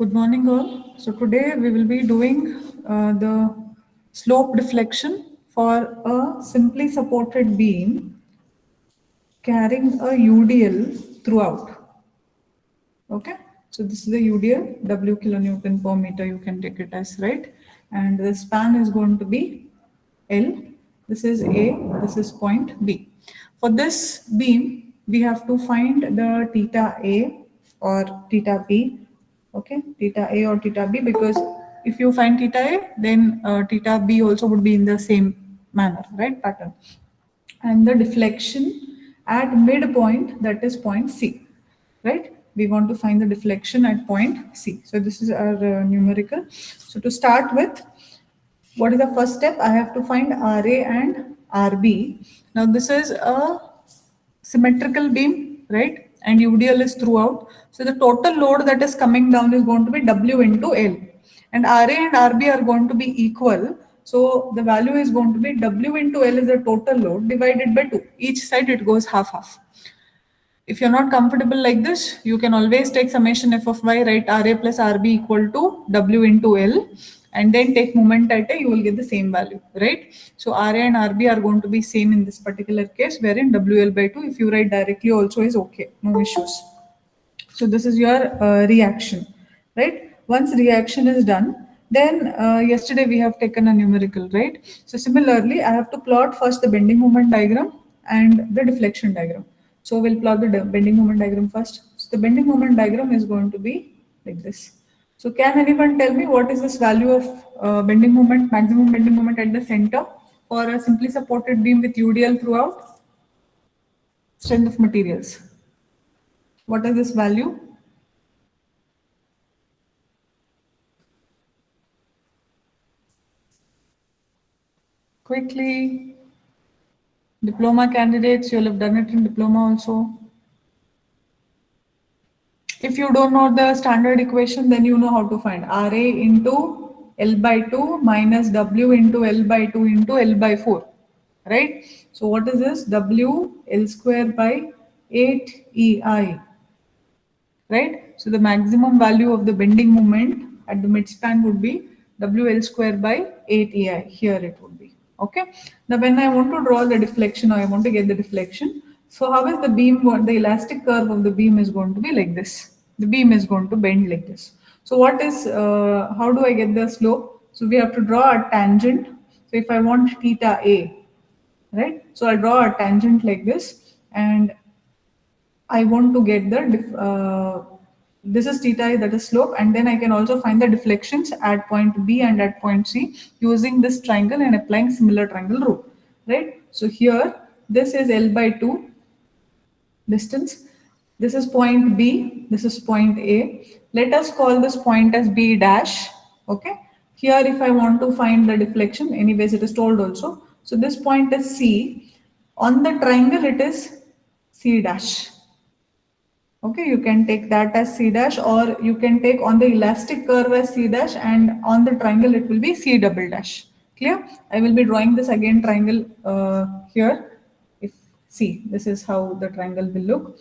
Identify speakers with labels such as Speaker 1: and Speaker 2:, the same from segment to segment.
Speaker 1: Good morning, all. So today we will be doing the slope deflection for a simply supported beam carrying a UDL throughout. Okay, so this is the UDL, W kilonewton per meter. You can take it as, right, and the span is going to be L. This is A. This is point B. For this beam, we have to find the theta A or theta B. Okay, theta A or theta B, because if you find theta A, then theta B also would be in the same manner, right, pattern. And the deflection at midpoint, that is point C, right? We want to find the deflection at point C. So this is our numerical. So to start with, what is the first step? I have to find RA and RB. Now this is a symmetrical beam, right? And UDL is throughout. So the total load that is coming down is going to be W into L. And RA and RB are going to be equal. So the value is going to be W into L is the total load divided by 2. Each side it goes half-half. If you're not comfortable like this, you can always take summation f of y, write RA plus RB equal to W into L, and then take moment at A, you will get the same value, right? So RA and RB are going to be same in this particular case, wherein WL by 2, if you write directly also is okay, no issues. So this is your reaction, right? Once reaction is done, then yesterday we have taken a numerical, right? So similarly, I have to plot first the bending moment diagram and the deflection diagram. So we'll plot the bending moment diagram first. So the bending moment diagram is going to be like this. So can anyone tell me what is this value of bending moment, maximum bending moment at the center for a simply supported beam with UDL throughout? Strength of materials. What is this value? Quickly. Diploma candidates, you'll have done it in diploma also. If you don't know the standard equation, then you know how to find RA into L by 2 minus W into L by 2 into L by 4, right? So what is this? W L square by 8 EI, right? So the maximum value of the bending moment at the midspan would be WL square by 8 EI. Here it would be. Okay. Now when I want to draw the deflection, or I want to get the deflection, so how is the beam, the elastic curve of the beam is going to be like this. The beam is going to bend like this. So what is, how do I get the slope? So we have to draw a tangent. So if I want theta A, right? So I'll draw a tangent like this, and I want to get the this is theta, that is slope, and then I can also find the deflections at point B and at point C using this triangle and applying similar triangle rule, right? So here this is L by 2 distance. This is point B, this is point A. Let us call this point as B dash. Okay. Here if I want to find the deflection, anyways it is told also. So this point is C. On the triangle it is C dash. Okay, you can take that as C dash, or you can take on the elastic curve as C dash, and on the triangle it will be C double dash. Clear? I will be drawing this again triangle here. If see, this is how the triangle will look.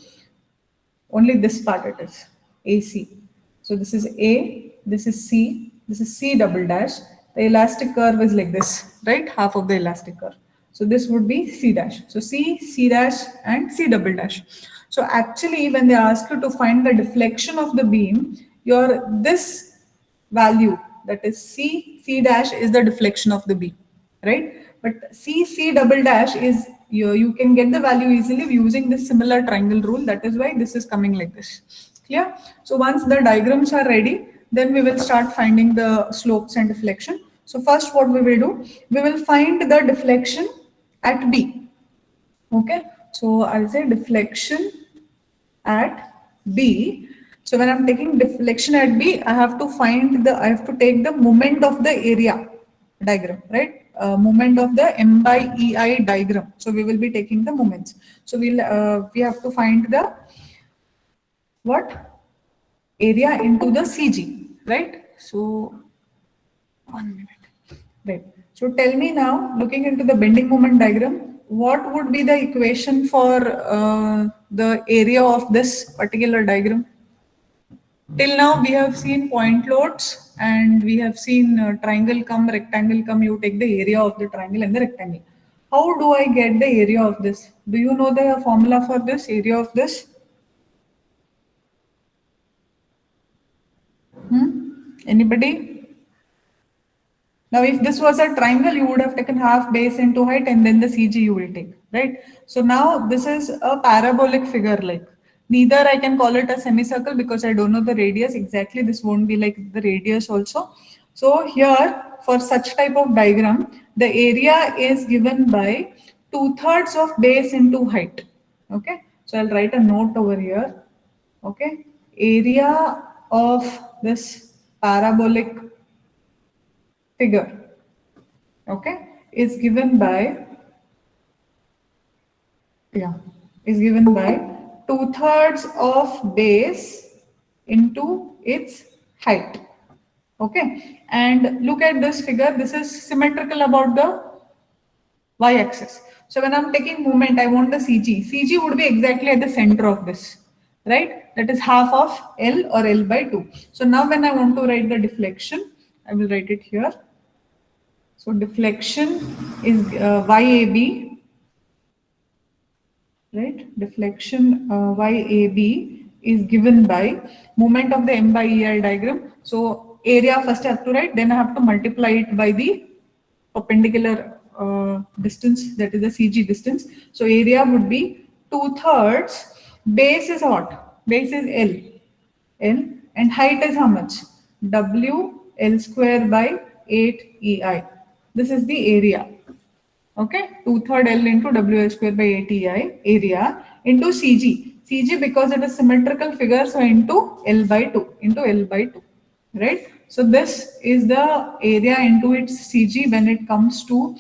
Speaker 1: Only this part it is AC. So this is A, this is C, this is C double dash. The elastic curve is like this, right? Half of the elastic curve. So this would be C dash. So C, C dash, and C double dash. So actually, when they ask you to find the deflection of the beam, your this value, that is C, C dash, is the deflection of the beam, right? But C, C double dash is, you can get the value easily using this similar triangle rule. That is why this is coming like this. Clear? So once the diagrams are ready, then we will start finding the slopes and deflection. So first what we will do, we will find the deflection at B. Okay, so I'll say deflection at B. So when I'm taking deflection at B, I have to take the moment of the area diagram, right? Moment of the M by EI diagram. So we will be taking the moments. So we have to find the what? Area into the CG, right? So 1 minute, right? So tell me now, looking into the bending moment diagram, what would be the equation for the area of this particular diagram? Till now, we have seen point loads and we have seen triangle come, rectangle come, you take the area of the triangle and the rectangle. How do I get the area of this? Do you know the formula for this, area of this? Anybody? Now, if this was a triangle, you would have taken half base into height and then the CG you will take, right? So now this is a parabolic figure like. Neither I can call it a semicircle because I don't know the radius exactly. This won't be like the radius also. So here, for such type of diagram, the area is given by 2/3 of base into height. Okay. So I'll write a note over here. Okay. Area of this parabolic figure, okay, is given by, yeah, is given by 2/3 of base into its height. Okay, and look at this figure. This is symmetrical about the y-axis. So when I'm taking movement, I want the CG. CG would be exactly at the center of this, right? That is half of L or L by 2. So now when I want to write the deflection, I will write it here. So deflection is YAB, right? Deflection YAB is given by moment of the M by EI diagram. So area first I have to write, then I have to multiply it by the perpendicular distance, that is the CG distance. So area would be 2/3. Base is what? Base is L, and height is how much? W L square by 8 EI. This is the area. Okay, 2/3 L into WL square by 8EI area into CG. CG because it is symmetrical figure, so into L by 2, right? So this is the area into its CG when it comes to,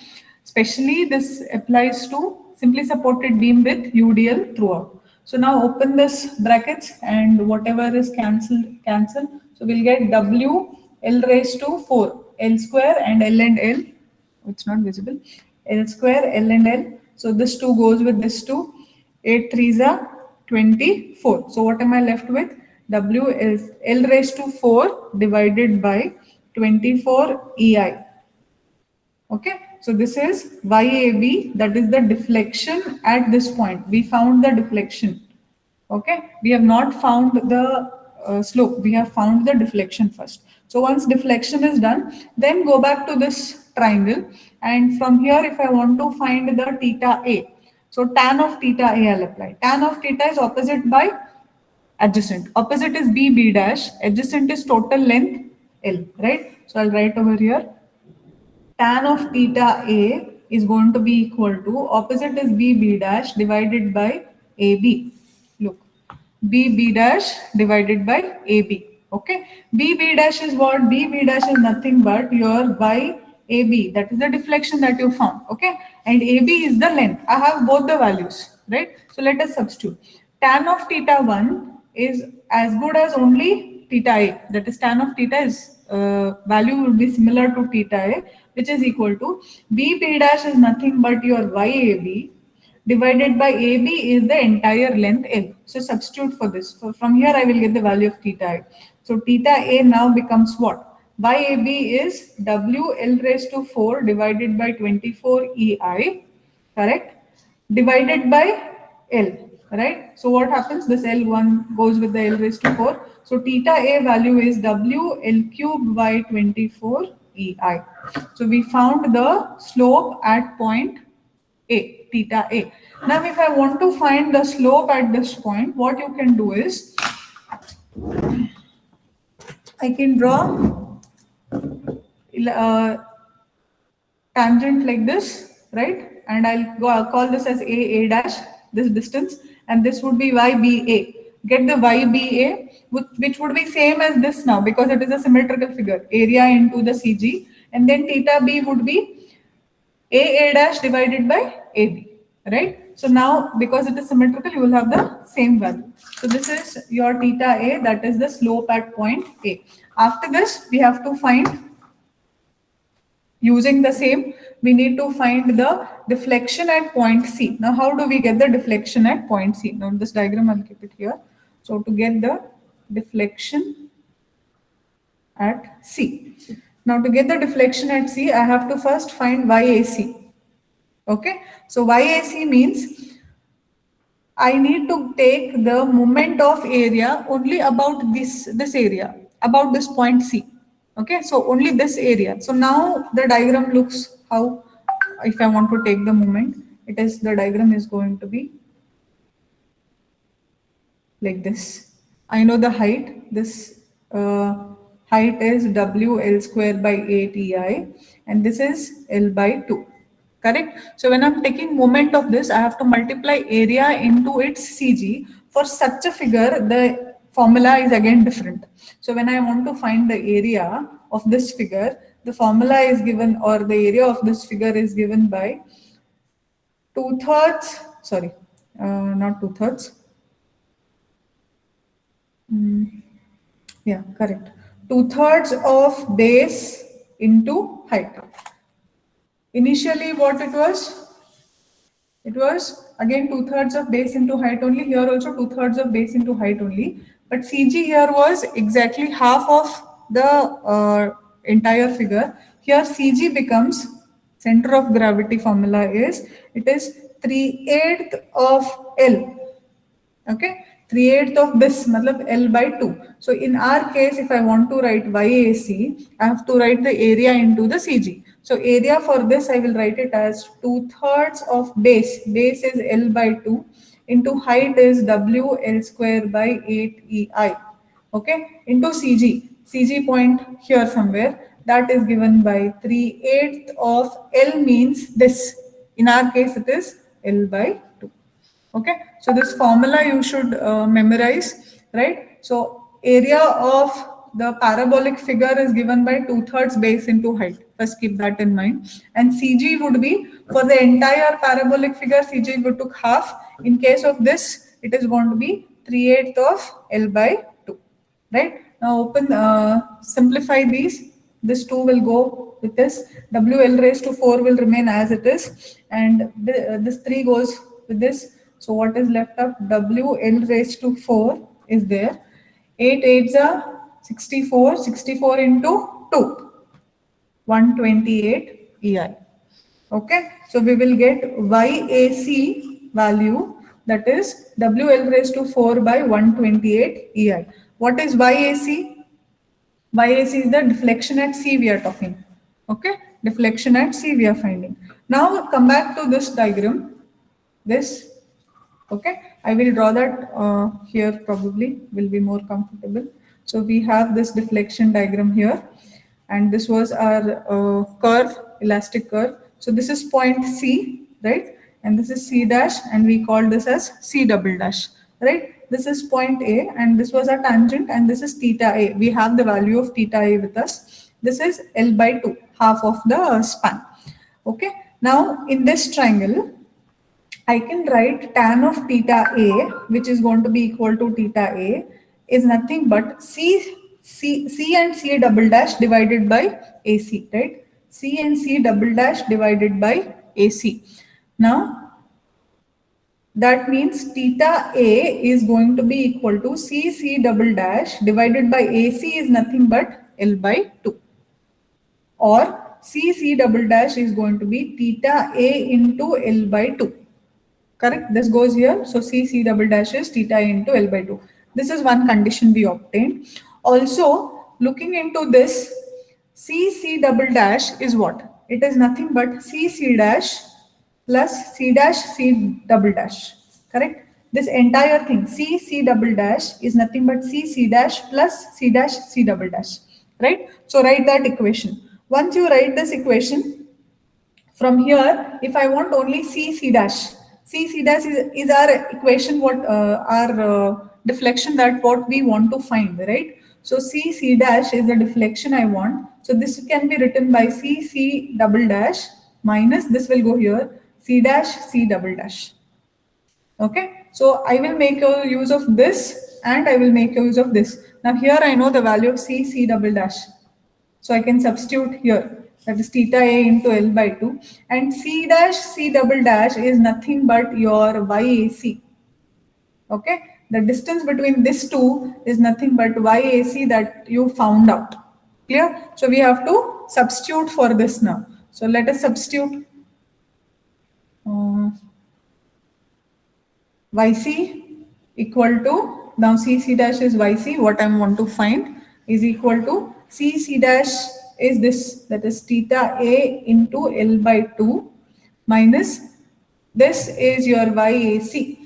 Speaker 1: especially this applies to simply supported beam with UDL throughout. So now open this brackets and whatever is cancel. So we'll get W L raised to 4, L square and L and L. It's not visible. L square, L and L. So this 2 goes with this 2. 8 3s are 24. So what am I left with? W is L raised to 4 divided by 24 EI. Okay. So this is YAB, that is the deflection at this point. We found the deflection. Okay. We have not found the slope. We have found the deflection first. So once deflection is done, then go back to this triangle. And from here, if I want to find the theta A, so tan of theta A I'll apply. Tan of theta is opposite by adjacent. Opposite is B dash. Adjacent is total length L, right? So I'll write over here. Tan of theta A is going to be equal to, opposite is B dash divided by AB. Look, B dash divided by AB. Okay, B dash is what? B dash is nothing but your YAB. That is the deflection that you found. Okay, and AB is the length. I have both the values, right? So let us substitute. Tan of theta 1 is as good as only theta A. That is tan of theta is value will be similar to theta A, which is equal to B dash is nothing but your YAB divided by AB is the entire length L. So substitute for this. So from here I will get the value of theta A. So theta A now becomes what? YAB is WL raised to 4 divided by 24 EI, correct? Divided by L, right? So what happens? This L1 goes with the L raised to 4. So theta A value is WL cube by 24 EI. So we found the slope at point A, theta A. Now, if I want to find the slope at this point, what you can do is, I can draw tangent like this, right? And I'll call this as A dash, this distance, and this would be YBA. Get the YBA, which would be same as this now because it is a symmetrical figure, area into the CG, and then theta B would be A dash divided by AB, right? So now, because it is symmetrical, you will have the same value. So this is your theta A, that is the slope at point A. After this, we have to find, using the same, we need to find the deflection at point C. Now, how do we get the deflection at point C? Now, this diagram, I'll keep it here. So to get the deflection at C. Now to get the deflection at C, I have to first find YAC. Okay, so YAC means I need to take the moment of area only about this area, about this point C. Okay, so only this area. So now the diagram looks how, if I want to take the moment, it is, the diagram is going to be like this. I know the height. This height is W L square by 8 EI, and this is L by 2. Correct? So when I'm taking moment of this, I have to multiply area into its CG. For such a figure, the formula is again different. So when I want to find the area of this figure, the formula is given, or the area of this figure is given by 2/3, sorry, not 2/3. Yeah, correct. 2/3 of base into height. Initially, what it was? It was again 2/3 of base into height only. Here also 2/3 of base into height only. But CG here was exactly half of the entire figure. Here CG becomes, center of gravity formula is, it is 3/8 of L. Okay, 3/8 of this, matlab L by 2. So in our case, if I want to write YAC, I have to write the area into the CG. So area for this, I will write it as 2/3 of base. Base is L by 2 into height is W L square by 8 EI. Okay, into CG. CG point here somewhere. That is given by 3/8 of L means this. In our case, it is L by 2. Okay, so this formula you should memorize, right? So area of the parabolic figure is given by 2/3 base into height. First keep that in mind. And CG would be, for the entire parabolic figure, CG would took half. In case of this, it is going to be 3/8 of L by 2. Right? Now open, simplify these. This 2 will go with this. WL raised to 4 will remain as it is. And this 3 goes with this. So what is left of WL raised to 4 is there. 8 8s are 64. 64 into 2. 128 EI. Okay. So we will get YAC value, that is WL raised to 4 by 128 EI. What is YAC? YAC is the deflection at C we are talking. Okay. Deflection at C we are finding. Now come back to this diagram. This. Okay, I will draw that here, probably will be more comfortable. So we have this deflection diagram here, and this was our curve, elastic curve. So this is point C, right? And this is C dash, and we call this as C double dash, right? This is point A, and this was our tangent, and this is theta A. We have the value of theta A with us. This is L by 2, half of the span. Okay, now in this triangle, I can write tan of theta A, which is going to be equal to theta A, is nothing but C and C double dash divided by AC, right? C and C double dash divided by AC. Now, that means theta A is going to be equal to C double dash divided by AC is nothing but L by 2. Or C double dash is going to be theta A into L by 2. Correct? This goes here. So C double dash is theta into L by 2. This is one condition we obtained. Also, looking into this, C double dash is what? It is nothing but C dash plus C dash C double dash. Correct? This entire thing, C double dash is nothing but C dash plus C dash C double dash. Right? So write that equation. Once you write this equation, from here, if I want only C dash, C dash is our equation, what our deflection, that what we want to find, right? So C dash is the deflection I want. So this can be written by C double dash minus, this will go here, C dash C double dash. Okay, so I will make a use of this and I will make a use of this. Now here I know the value of C double dash. So I can substitute here. That is theta A into L by 2. And C dash C double dash is nothing but your YAC. Okay. The distance between these two is nothing but YAC that you found out. Clear? So we have to substitute for this now. So let us substitute. YC equal to, now CC dash is YC, what I want to find is equal to CC dash is this, that is theta A into L by 2 minus this is your YAC.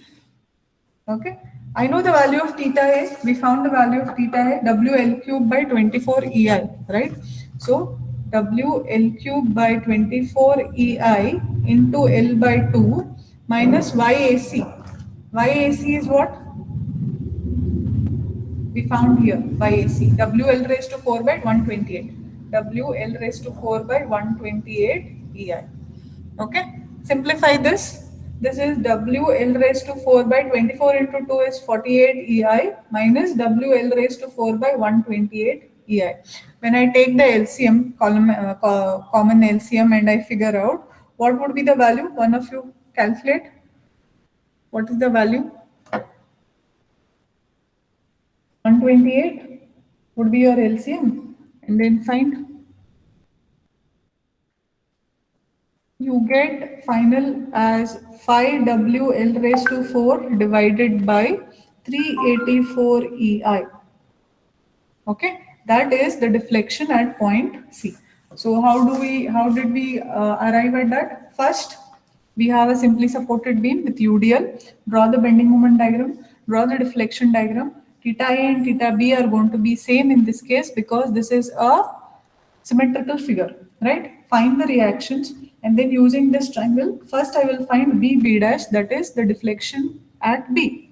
Speaker 1: Okay, I know the value of theta A, we found the value of theta A, WL cube by 24 EI, right? So WL cube by 24 EI into L by 2 minus YAC. YAC is what? We found here YAC. WL raised to 4 by 128. WL raised to 4 by 128 EI. Okay. Simplify this. This is WL raised to 4 by 24 into 2 is 48 EI minus WL raised to 4 by 128 EI. When I take the LCM, common LCM, and I figure out what would be the value, one of you calculate. What is the value? 128 would be your LCM, and then find. You get final as 5WL raised to 4 divided by 384 EI. Okay, that is the deflection at point C. So how did we arrive at that? First, we have a simply supported beam with UDL. Draw the bending moment diagram, draw the deflection diagram. Theta A and theta B are going to be same in this case because this is a symmetrical figure, right? Find the reactions, and then using this triangle, first I will find B dash, that is the deflection at B,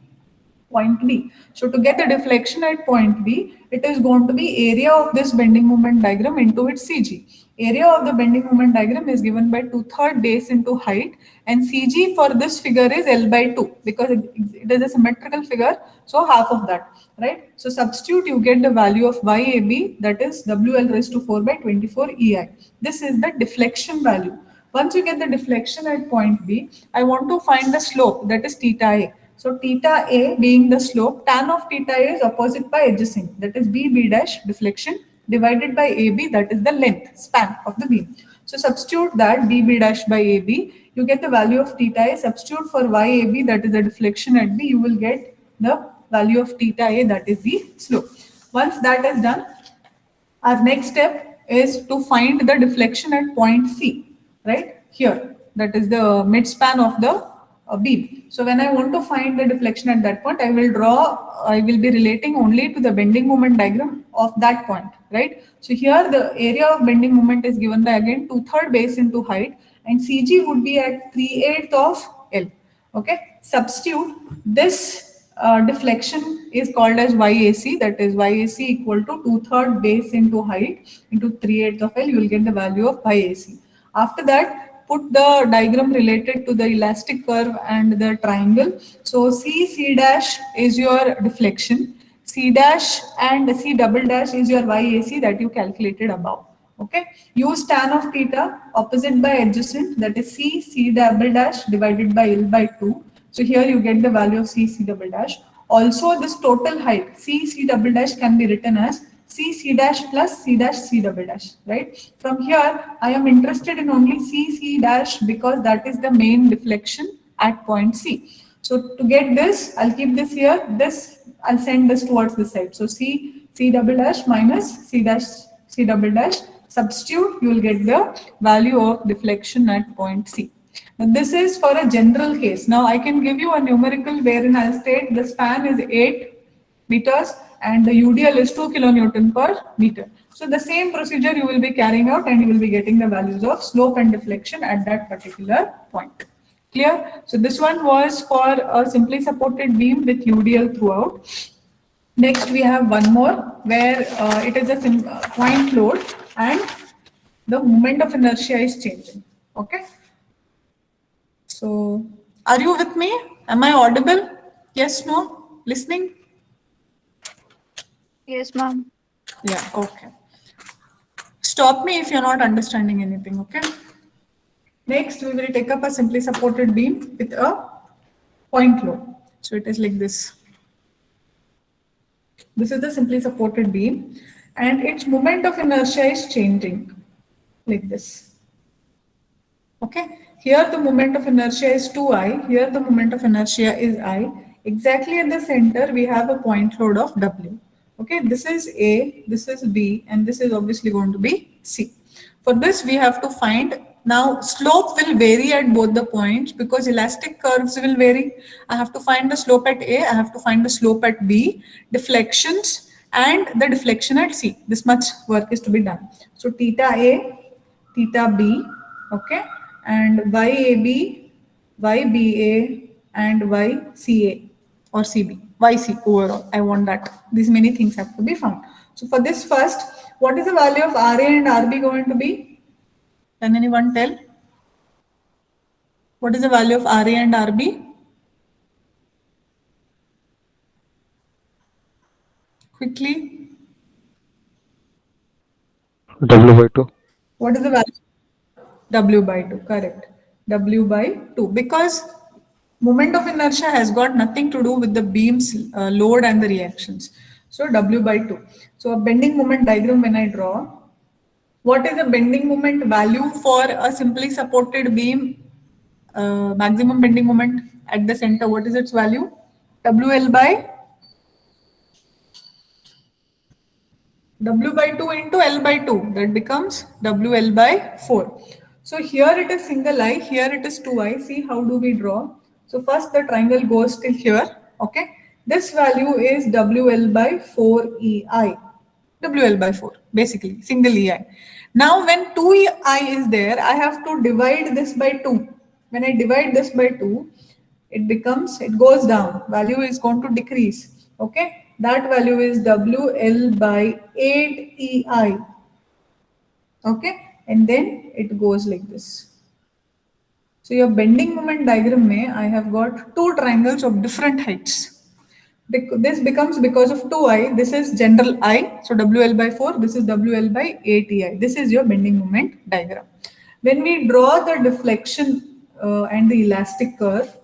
Speaker 1: point B. So to get the deflection at point B, it is going to be area of this bending moment diagram into its CG. Area of the bending moment diagram is given by 2/3 base into height, and CG for this figure is L by 2 because it is a symmetrical figure, so half of that, right? So substitute, you get the value of YAB, that is WL raised to 4 by 24 EI. This is the deflection value. Once you get the deflection at point B, I want to find the slope, that is theta A. So theta A being the slope, tan of theta A is opposite by adjacent, that is B dash deflection divided by AB, that is the length, span of the beam. So substitute that B dash by AB, you get the value of theta A. Substitute for YAB, that is the deflection at B, you will get the value of theta A, that is the slope. Once that is done, our next step is to find the deflection at point C, right here. That is the midspan of the beam. So when I want to find the deflection at that point, I will be relating only to the bending moment diagram of that point, right? So here the area of bending moment is given by again 2/3 base into height, and CG would be at 3/8 of L. Okay, substitute this deflection is called as YAC, that is YAC equal to 2/3 base into height into 3/8 of L. You will get the value of YAC. After that, put the diagram related to the elastic curve and the triangle. So C dash is your deflection, C dash and C double dash is your YAC that you calculated above. Okay, use tan of theta opposite by adjacent, that is C double dash divided by L by 2. So here you get the value of C double dash. Also this total height C double dash can be written as C dash plus C dash C double dash, right? From here, I am interested in only C dash because that is the main deflection at point C. So to get this, I'll keep this here, I'll send this towards this side. So C double dash minus C dash C double dash, substitute, you will get the value of deflection at point C. Now this is for a general case. Now I can give you a numerical wherein I'll state the span is 8 meters and the UDL is 2 kilonewton per meter. So the same procedure you will be carrying out and you will be getting the values of slope and deflection at that particular point. Clear? So this one was for a simply supported beam with UDL throughout. Next we have one more where it is a point load and the moment of inertia is changing. Okay. So are you with me? Am I audible? Yes, no? Listening?
Speaker 2: Yes, ma'am.
Speaker 1: Yeah, okay. Stop me if you're not understanding anything, okay? Next, we will take up a simply supported beam with a point load. So it is like this. This is the simply supported beam, and its moment of inertia is changing like this. Okay, here the moment of inertia is 2I, here the moment of inertia is I. Exactly at the center, we have a point load of W. Okay, this is A, this is B, and this is obviously going to be C. For this, we have to find, now slope will vary at both the points because elastic curves will vary. I have to find the slope at A, I have to find the slope at B, deflections, and the deflection at C. This much work is to be done. So theta A, theta B, okay, and YAB, YBA, and YCA or CB, YC overall. I want that. These many things have to be found. So for this first, what is the value of RA and RB going to be? Can anyone tell? What is the value of RA and RB? Quickly.
Speaker 2: W/2.
Speaker 1: What is the value? W by 2, correct. W by 2, because moment of inertia has got nothing to do with the beam's load and the reactions. So W by 2. So a bending moment diagram when I draw, what is the bending moment value for a simply supported beam, maximum bending moment at the center? What is its value? WL by W by 2 into L by 2, that becomes WL by 4. So here it is single I, here it is 2I. See how do we draw? So first the triangle goes till here, okay? This value is WL by 4EI. WL by 4, basically, single EI. Now when 2EI is there, I have to divide this by 2. When I divide this by 2, it goes down. Value is going to decrease, okay? That value is WL by 8EI. Okay, and then it goes like this. So your bending moment diagram may I have got two triangles of different heights. This becomes because of 2I, this is general I, so WL by 4, this is WL by 8EI. This is your bending moment diagram. When we draw the deflection and the elastic curve,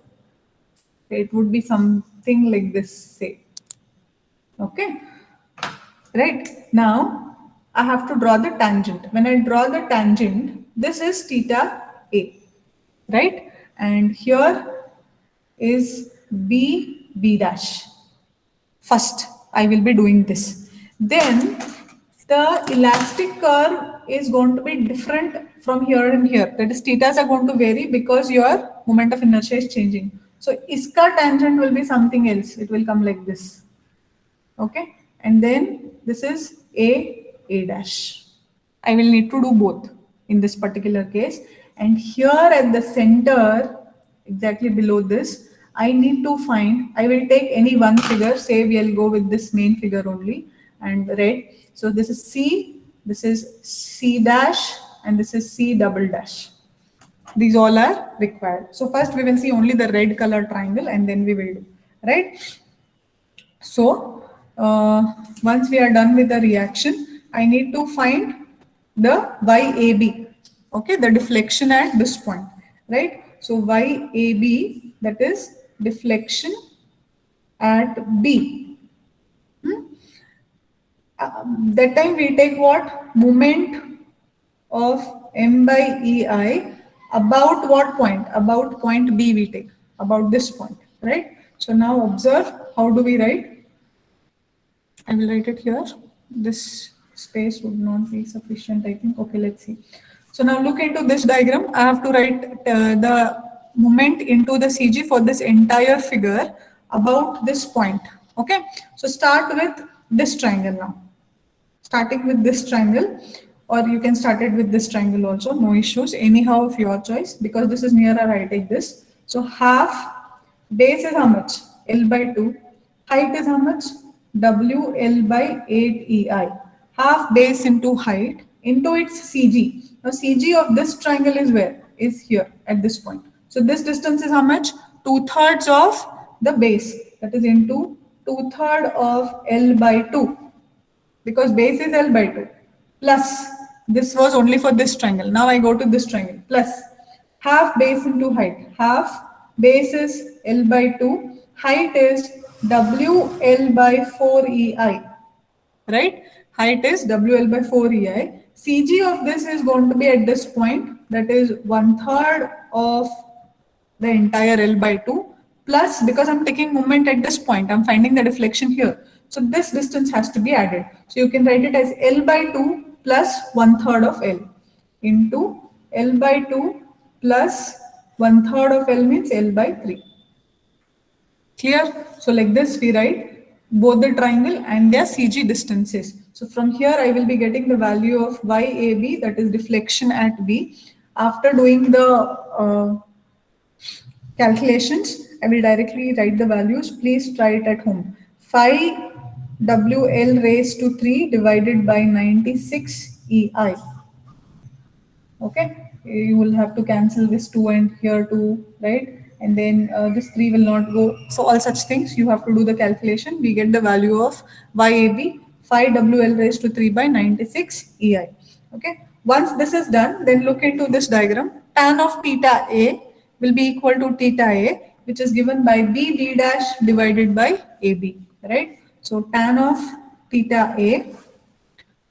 Speaker 1: it would be something like this, say. Okay, right? Now I have to draw the tangent. When I draw the tangent, this is theta A, right? And here is B dash. First, I will be doing this. Then the elastic curve is going to be different from here and here. That is, thetas are going to vary because your moment of inertia is changing. So, iska tangent will be something else. It will come like this. Okay, and then this is A dash. I will need to do both in this particular case. And here at the center, exactly below this, I need to find, I will take any one figure, say we'll go with this main figure only and red. So this is C, this is C dash, and this is C double dash. These all are required. So first we will see only the red color triangle and then we will do, right? So once we are done with the reaction, I need to find the YAB, okay, the deflection at this point, right? So YAB, that is deflection at B. That time we take what? Moment of M by EI about what point? About point B we take, about this point, right? So now observe, how do we write? I will write it here. This space would not be sufficient, I think. Okay, let's see. So now look into this diagram. I have to write the moment into the CG for this entire figure about this point. Okay, so start with this triangle now. Starting with this triangle, or you can start it with this triangle also, no issues, anyhow of your choice, because this is nearer, I take this. So half base is how much? L by 2. Height is how much? WL by 8EI. Half base into height into its CG. Now CG of this triangle is where? Is here at this point. So this distance is how much? 2/3 of the base. That is into 2/3 of L by 2. Because base is L by 2. Plus, this was only for this triangle. Now I go to this triangle. Plus, half base into height. Half base is L by 2. Height is WL by 4 EI, right? Height is WL by 4 EI. CG of this is going to be at this point, that is 1/3 of the entire L by 2, plus because I'm taking moment at this point, I'm finding the deflection here. So this distance has to be added. So you can write it as L by 2 plus 1/3 of L into L by 2 plus 1/3 of L means L by 3. Clear? So like this we write both the triangle and their CG distances. So from here I will be getting the value of YAB, that is deflection at B. After doing the calculations, I will directly write the values. Please try it at home. 5 WL raised to 3 divided by 96 EI. Okay, you will have to cancel this 2 and here 2, right? And then this 3 will not go. So all such things you have to do the calculation. We get the value of YAB 5 WL raised to 3 by 96 EI. Okay, once this is done, then look into this diagram. Tan of theta A will be equal to theta A, which is given by B dash divided by AB, right? So tan of theta A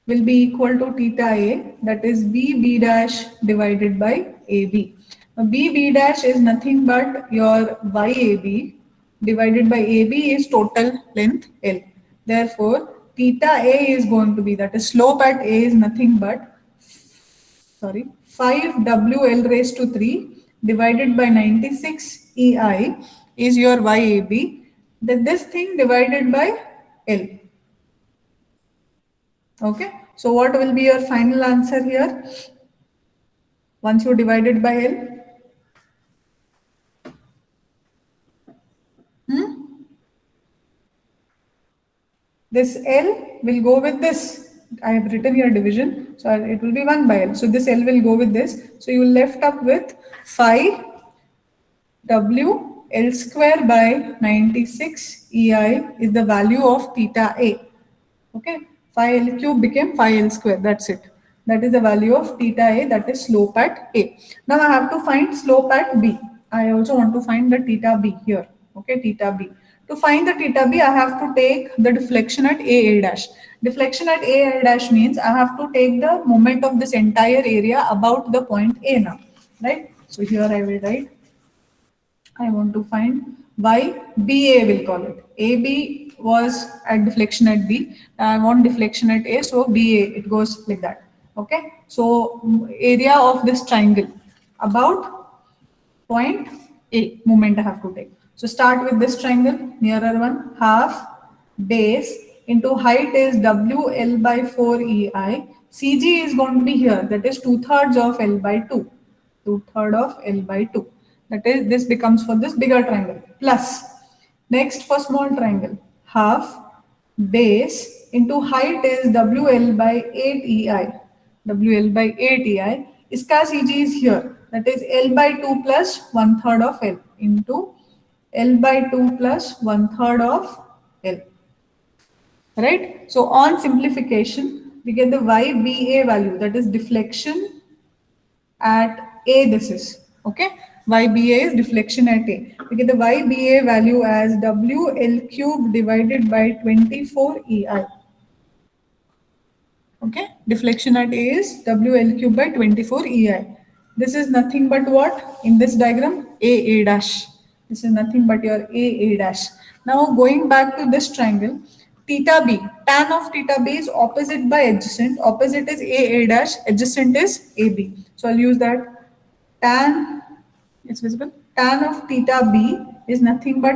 Speaker 1: will be equal to theta A, that is B dash divided by AB. Now B dash is nothing but your YAB divided by AB is total length L. Therefore, theta A is going to be, that is slope at A is nothing but 5 WL raised to 3 divided by 96 EI is your YAB. Then this thing divided by L. Okay, so what will be your final answer here? Once you divide it by L, this L will go with this. I have written here division, so it will be 1 by L. So this L will go with this. So you left up with 5 W L square by 96 EI is the value of theta A. Okay, phi L cube became phi L square. That's it. That is the value of theta A, that is slope at A. Now I have to find slope at B. I also want to find the theta B here. Okay, theta B. To find the theta B, I have to take the deflection at A dash. Deflection at A dash means I have to take the moment of this entire area about the point A now. Right? So here I will write, I want to find YBA, will call it. AB was at deflection at B. I want deflection at A, so BA, it goes like that. Okay, so area of this triangle about point A, moment I have to take. So start with this triangle, nearer one, half base into height is WL by 4 EI. CG is going to be here, that is 2/3 of L by 2. 2/3 of L by 2. That is, this becomes for this bigger triangle. Plus, next for small triangle, half base into height is WL by 8 EI. WL by 8 EI. Iska CG is here. That is L by 2 plus 1/3 of L into L by 2 plus 1/3 of L. Right? So on simplification, we get the YBA value, that is deflection at A, this is, okay? YBA is deflection at A. We get the YBA value as WL cube divided by 24 EI. Okay, deflection at A is WL cube by 24 EI. This is nothing but what? In this diagram, A dash. This is nothing but your A dash. Now going back to this triangle, theta B, tan of theta B is opposite by adjacent. Opposite is A dash, adjacent is AB. So I'll use that. Tan, it's visible. Tan of theta B is nothing but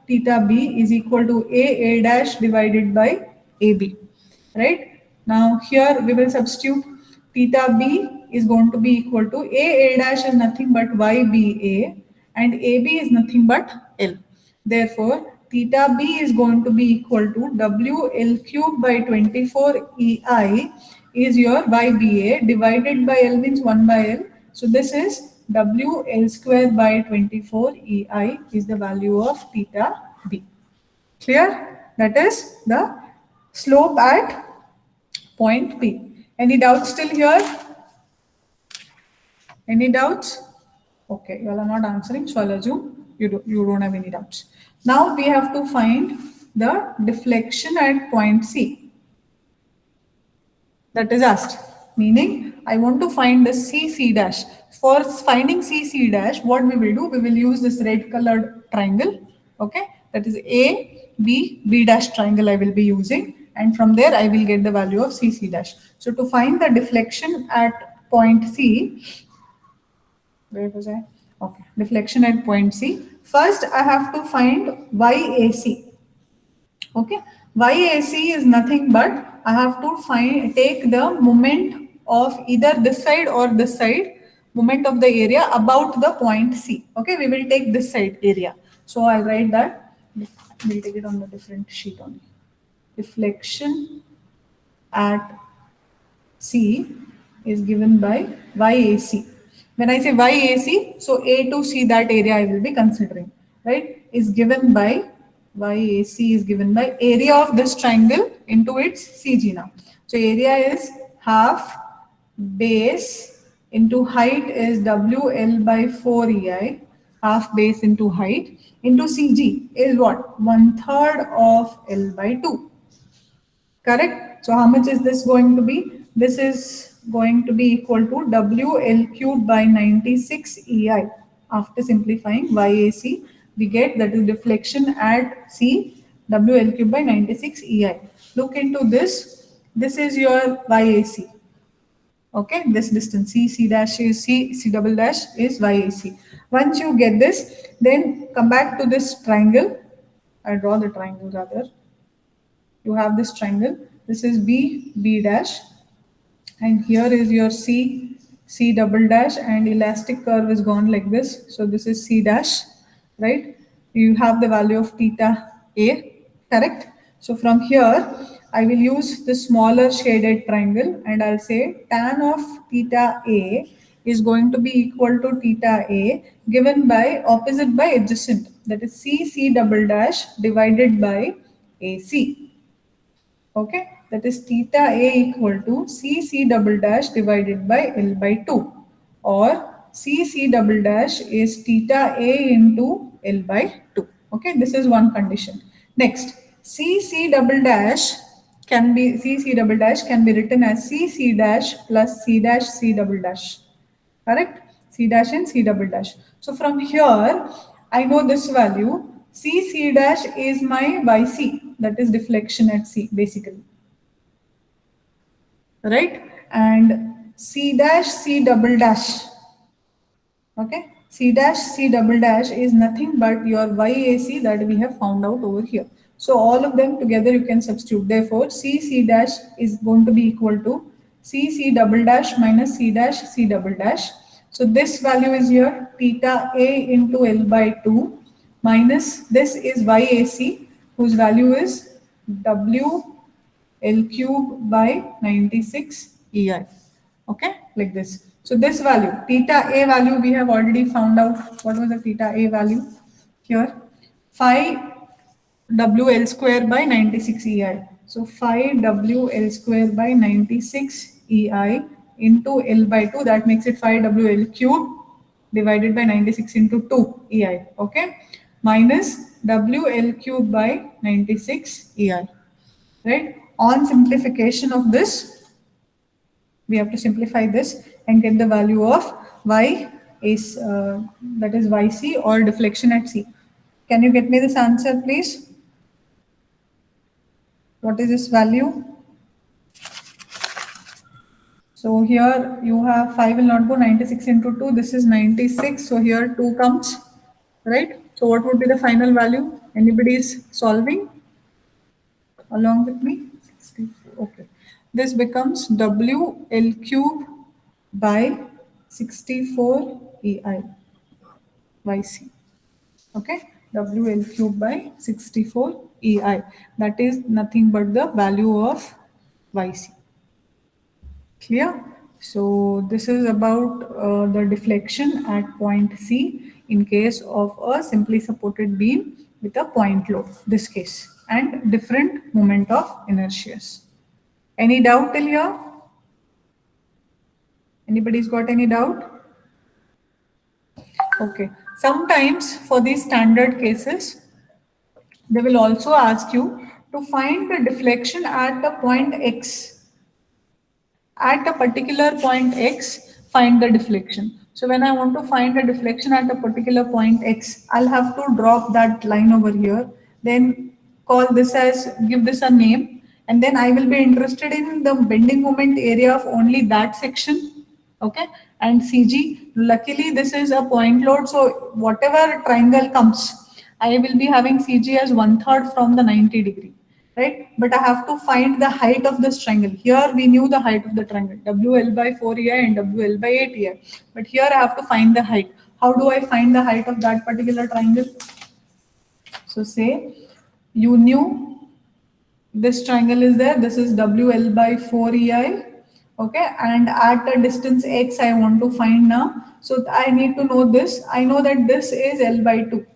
Speaker 1: theta B is equal to A dash divided by AB. Right? Now here we will substitute theta B is going to be equal to A dash is nothing but YBA and AB is nothing but L. Therefore, theta B is going to be equal to WL cube by 24 EI is your YBA divided by L means 1 by L. So this is WL square by 24 EI is the value of theta B. Clear? That is the slope at point P. Any doubts still here? Any doubts? Okay, you all are not answering, so I'll assume you don't have any doubts. Now we have to find the deflection at point C. That is asked, meaning I want to find the CC dash. For finding CC dash, what we will do, we will use this red colored triangle. Okay, that is B dash triangle I will be using, and from there I will get the value of CC dash. So to find the deflection at point C, where was I? Okay, deflection at point C. First, I have to find YAC. Okay, YAC is nothing but I have to take the moment of either this side or this side, moment of the area about the point C. Okay, we will take this side area. So I'll write that. We'll take it on the different sheet only. Deflection at C is given by YAC. When I say YAC, so A to C, that area I will be considering, right, is given by YAC is given by area of this triangle into its CG now. So area is half base into height is WL by 4 EI, half base into height into CG is what? 1/3 of L by 2. Correct? So how much is this going to be? This is going to be equal to WL cubed by 96 EI. After simplifying YAC, we get that is deflection at C, WL cubed by 96 EI. Look into this. This is your YAC. Okay, this distance C dash is C double dash is YAC. Once you get this, then come back to this triangle. I draw the triangle rather. You have this triangle. This is B dash, and here is your C double dash, and elastic curve is gone like this. So this is C dash, right? You have the value of theta A, correct? So from here, I will use the smaller shaded triangle, and I'll say tan of theta A is going to be equal to theta A given by opposite by adjacent, that is C double dash divided by AC. Okay, that is theta A equal to C double dash divided by L by 2, or C double dash is theta A into L by 2. Okay, this is one condition. Next, C double dash can be written as C dash plus C dash C double dash. Correct? C dash and C double dash. So from here, I know this value. C dash is my YC, that is deflection at C basically. Right? And C dash C double dash. Okay? C dash C double dash is nothing but your YAC that we have found out over here. So all of them together you can substitute. Therefore, C dash is going to be equal to C double dash minus C dash C double dash. So this value is here theta A into L by 2 minus this is YAC, whose value is W L cube by 96 EI. Okay, like this. So this value, theta A value, we have already found out. What was the theta A value? Here, phi WL square by 96 EI. So phi WL square by 96 EI into L by 2, that makes it phi WL cube divided by 96 into 2 EI. Okay, minus WL cube by 96 EI. Right? On simplification of this, we have to simplify this and get the value of y is that is yc or deflection at c. Can you get me this answer, please? What is this value? So here you have 5 will not go, 96 into 2. This is 96. So here 2 comes, right? So what would be the final value? Anybody is solving along with me? 64. Okay. This becomes WL cube by 64 EI YC. Okay, WL cube by 64 EI. That is nothing but the value of YC. Clear? So this is about the deflection at point C in case of a simply supported beam with a point load, this case, and different moment of inertias. Any doubt till here? Anybody's got any doubt? Okay. Sometimes for these standard cases, They will also ask you to find the deflection at the point X. At a particular point X, find the deflection. So when I want to find a deflection at a particular point X, I'll have to drop that line over here, then call this as, give this a name, and then I will be interested in the bending moment area of only that section. Okay, and CG, luckily this is a point load, so whatever triangle comes, I will be having CG as 1/3 from the 90-degree, right? But I have to find the height of this triangle. Here we knew the height of the triangle, WL by 4EI and WL by 8EI. But here I have to find the height. How do I find the height of that particular triangle? So say you knew this triangle is there, this is WL by 4EI, okay, and at a distance X I want to find now. So I need to know this. I know that this is L by 2.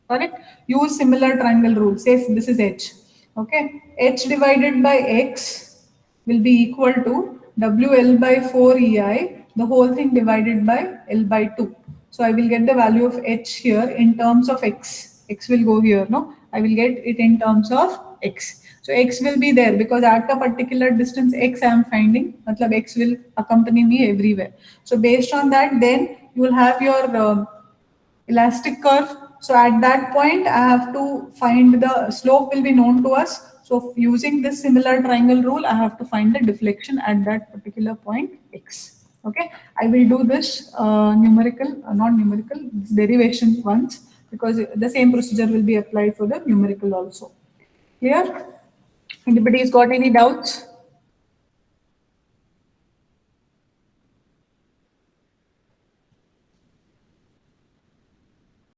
Speaker 1: Correct? Use similar triangle rule. Say this is h. Okay, h divided by x will be equal to wl by 4ei, the whole thing divided by l by 2. So I will get the value of h here in terms of x. X will go here, no? I will get it in terms of x. So x will be there because at a particular distance x I am finding, matlab x will accompany me everywhere. So based on that, then you will have your elastic curve. So at that point, I have to find the slope will be known to us. So using this similar triangle rule, I have to find the deflection at that particular point X. Okay, I will do this numerical, not numerical, this derivation once, because the same procedure will be applied for the numerical also. Clear? Anybody has got any doubts?